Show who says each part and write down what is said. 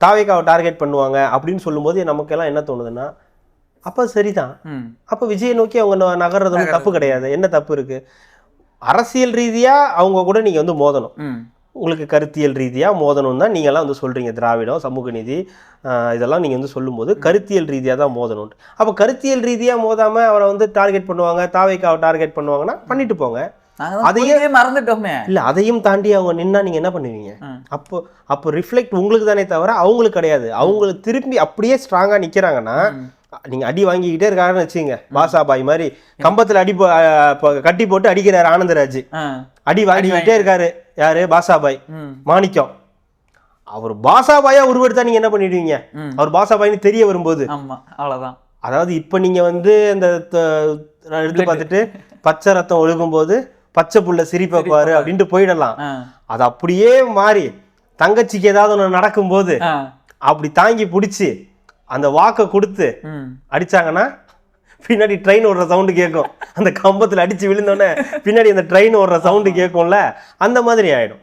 Speaker 1: தாவேக்காவை target பண்ணுவாங்க அப்படின்னு சொல்லும்போது நமக்கெல்லாம் என்ன தோணுதுன்னா, அப்போ சரிதான், அப்போ விஜயை நோக்கி அவங்க நகர்றது தப்பு கிடையாது, என்ன தப்பு இருக்கு? அரசியல் ரீதியா அவங்க கூட நீங்க வந்து மோதணும், உங்களுக்கு கருத்தியல் ரீதியா மோதணும் தான் நீங்கள்லாம் வந்து சொல்றீங்க. திராவிடம், சமூக நீதி, இதெல்லாம் நீங்க வந்து சொல்லும்போது கருத்தியல் ரீதியா தான் மோதணும். அப்போ கருத்தியல் ரீதியா மோதாம அவரை வந்து டார்கெட் பண்ணுவாங்க, தாவேக்காவை டார்கெட் பண்ணுவாங்கன்னா பண்ணிட்டு போங்க.
Speaker 2: அதையும் மறந்துட்டோமே.
Speaker 1: இல்ல, அதையும் தாண்டி அவங்க நின்னா நீங்க என்ன பண்ணுவீங்க? அப்போ ரிஃப்ளெக்ட் உங்களுக்கு தானே தவிர அவங்களுக்கு கிடையாது. அவங்களுக்கு திரும்பி அப்படியே ஸ்ட்ராங்கா நிக்கிறாங்கன்னா, நீங்க அடி வாங்கிக்கிட்டே இருக்காருன்னு வச்சுங்க, பாசாபாய் மாதிரி கம்பத்துல அடி கட்டி போட்டு அடிக்கிறாரு ஆனந்தராஜ், அடி வாங்கிக்கிட்டே இருக்காரு. யாரு? பாசாபாய், மாணிக்கம். அவர் பாசாபாயா உருவெடுத்தா நீங்க என்ன பண்ணிடுவீங்க? அவர் பாசாபாய்னு தெரிய வரும்போது
Speaker 2: அவ்வளவுதான்.
Speaker 1: அதாவது இப்ப நீங்க வந்து இந்த எடுத்து பார்த்துட்டு பச்சை ரத்தம் ஒழுகும் போது பச்சை புள்ள சிரிப்பை பாரு அப்படின்ட்டு போயிடலாம். அது அப்படியே மாறி தங்கச்சிக்கு ஏதாவது ஒன்று நடக்கும்போது அப்படி தாங்கி பிடிச்சி அந்த வாக்கை கொடுத்து அடிச்சாங்கன்னா பின்னாடி ட்ரெயின் ஓடுற சவுண்டு கேட்கும். அந்த கம்பத்தில் அடிச்சு விழுந்தோடனே பின்னாடி அந்த ட்ரெயின் ஓடுற சவுண்டு கேட்கும்ல, அந்த மாதிரி ஆயிடும்.